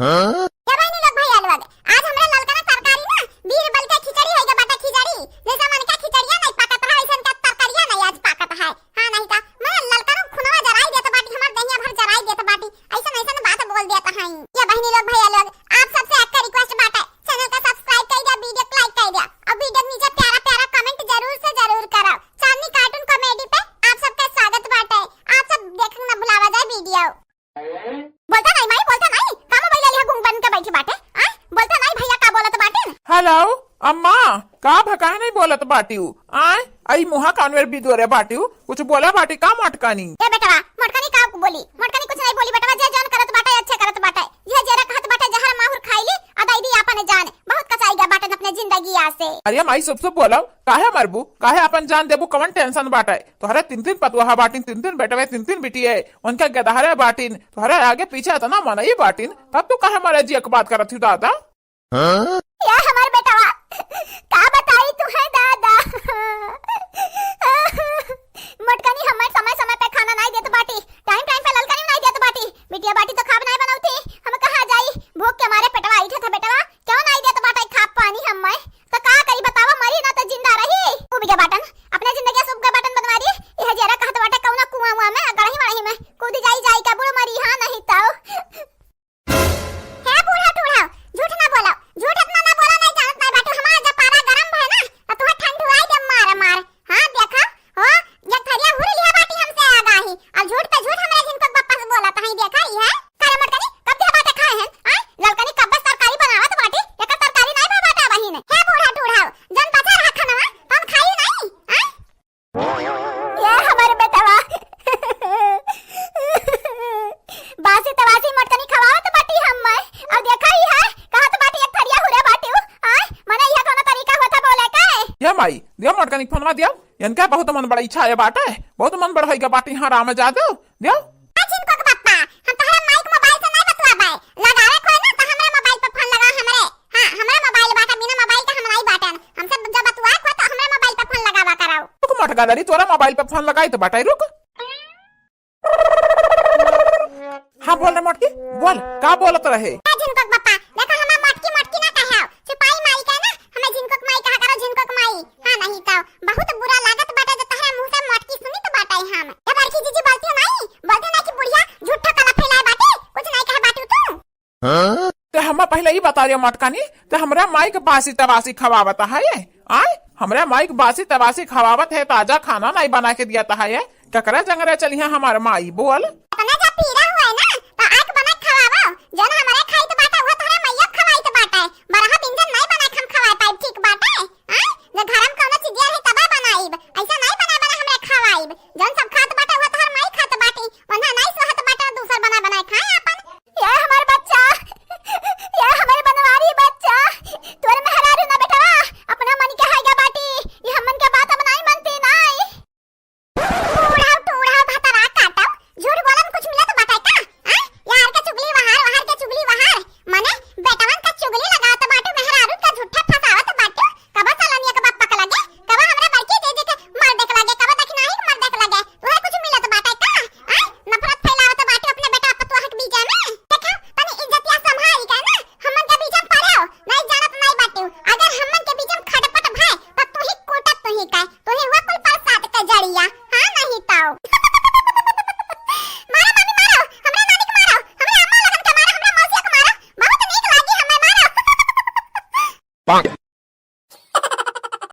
क्या बहनी लोग भैया लोग, आज हमरा ललका ना तरकारी ना बीरबल के खिचड़ी होइगा बाटा खिचड़ी जैसा मन का खिचड़िया नहीं पाकत है ऐसन का तरकारिया नहीं आज पाकत है। हां नहीं का मैं ललका ना खुनवा जराई देत बाटी हमर दहिया भर जराई देत बाटी ऐसन ऐसन बात बोल देत है। ये बहनी लोग भैया लोग आप सबसे एक रिक्वेस्ट बाटा चैनल का सब्सक्राइब कर दिया, वीडियो को लाइक कर दिया और वीडियो नीचे प्यारा प्यारा कमेंट जरूर से जरूर करो। चांदनी कार्टून कॉमेडी पे आप सबका स्वागत बाटा, आप सब देखना ना भुलावा जाए वीडियो। बोलता नहीं माई बोलता नहीं काम बैला लिया घूम बन के बैठी बाटे आ बोलता नहीं भैया का बोलत बाटे। हेलो अम्मा का भका नहीं बोलत बाटियो आय आई मुहा कानवेर बिदोरे बाटियो कुछ बोला बाटी का मटकानी ए बेटवा मटकानी का बोली मटकानी कुछ नहीं बोली बेटवा जे जान करत बाटे अच्छे करत बाटे ये जेरा कहत बाटे जहर माहुर खाईली अदाई दी आपन जान बहुत कचाईगा बाटे अपने जिंदगी आसे। अरे माई सबसे बोला काहे मरबू काहे अपन जान देबू कवन टेंशन बाटे तोहरे तीन तीन पतुहा बाटिन तीन तीन बेटवे तीन तीन बिटी है उनके गदहरे बाटिन तोहरे आगे पीछे इतना मनई बाटिन तब तू काहे मरे जी एक बात करत थी दादा। या हमार बेटवा का बताई तू है दादा मटकानी हमार समय समय पे खाना नहीं देत बाटी टाइम टाइम पे ललकानी नहीं देत बाटी बिटिया बाटी तो खाब नहीं बनाउती हम कहां जाई भूख के मारे पेटवा उठे था बेटवा क्यों नहीं देत बाटा खा पानी हम्मे तो का करी बतावा मरी ना तो जिंदा रही तू बिटिया बाटन अपने जिंदगी सुख के बाटन बनवा दी यह जरा कहत बाटा कौना कुआं मुआ में गड़ही मड़ही में कूद जाई का बुढ़ मरी हां नहीं तो है बूढ़ा टूढ़ा झूठ ना बोला झूठ इतना ना बोला नहीं जानत नहीं बाटे हमारा जब पारा गरम है ना तो तुम्हें ठंड हुआई दे मार मार। हां देखा हो ये थरिया हुर लिया बाटी हमसे आगाही अब झूठ पे झूठ हमरे जिनको पप्पा से बोला तो ही देखा ही है करे मटकनी कब दे बाटे खाए हैं आ ललकनी कब बस तरकारी बनावत बाटी एक तरकारी नहीं बा बाटा बहिन है बूढ़ा टूढ़ा जन बचा रहा खाना हम खाई नहीं आ ये हमारे बेटवा बासी तवासी मटकनी खवावत बाटी हम अब देखा ही है कहत बाटी एक थरिया हुरे बाटी आ मने यह कोनो तरीका होता बोले का ये माई दियो मटकानी फोनवा दियो इनका बहुत मन बड़ा इच्छा है बाटे बहुत मन बड़ा होइगा बाटी हां राम जा दो दियो अचिन को पप्पा हम तोहरा माइक मोबाइल से नहीं बतवाबे लगावे कोई ना तो हमरे मोबाइल पे फोन लगा हमरे हां हमरे मोबाइल बाटा बिना मोबाइल के हम नहीं बाटन हमसे जब बतवा को तो हमरे मोबाइल पे फोन लगावा कराओ रुक मटका दरी तोरा मोबाइल पे फोन लगाई तो बाटा रुक हाँ बोल रे मटकी बोल का बोलत रहे जिनको पप्पा देखो हमें मटकी मटकी ना कहाओ सिपाही माई का ना हमें जिनको माई कहा करो जिनको माई हां नहीं तो बहुत बुरा लागत बाटा जो तहरा मुंह से मटकी सुनी तो बाटा हम ये बड़की जीजी बोलती नहीं कि बुढ़िया झूठा कला फैलाए बाटे कुछ नहीं कहे बाटू तू ते हम पहले ही बता रहे मटकानी ते हमरा माई के बासी तवासी खवावत है आय हमरा माई के बासी तवासी खवावत है ताजा खाना नहीं बना के दिया है ककरा जंगरे चलिया हमार माई बोल अपना जब पीरा हुआ है ना तो आंख बना खवाओ जो ना हमारे खाई तो बाटा वो तोहरा मैया खवाई तो बाटा है बरहा व्यंजन नहीं बना हम खवाए पाइब ठीक बाटा है हां जो घर में कोनो चीज है तबा बनाईब ऐसा नहीं बना हमरे खवाईब जन सब खात बाटा वो तोहर माई खात बाटी वना नहीं सोहत बाटा दूसर बना बनाए खाए अपन ये हमार बच्चा ये हमारे बनवारी बच्चा तोर मेहरारू ना बेटा अपना मन के हाईगा बाटी ये हमन के बात बनाई मनती नहीं टूढ़ा टूढ़ा भतरा काटा झूठ बोलन कुछ मिला तो बताए का हां यार का चुगली वहार के चुगली वहार माने बेटवन का चुगली लगा तो बाटू मेहरारू का झूठा फसावत बाटू कबा चलनिया के बाप पक लगे कबा हमरा बड़की दे के मर देख लगे कबा देख नहीं मर देख लगे तोहे कुछ मिला तो बताए का हां नफरत फैलावत बाटू अपने बेटा पतोह के बीच में देखा तनी इज्जतिया संभाल का ना हमन के बीच में पड़ो नहीं जानत नहीं बाटू अगर हमन के बीच में खटपट भाई तो तू ही कोटत तू ही का तू ही हुआ कुल प्रसाद का जड़िया हां नहीं ताऊ मारो मम्मी मारो हमरा नानी के मारो हमरा अम्मा लगन के मारो हमरा मौसिया के मारो बहुत नीक लागी हमें मारो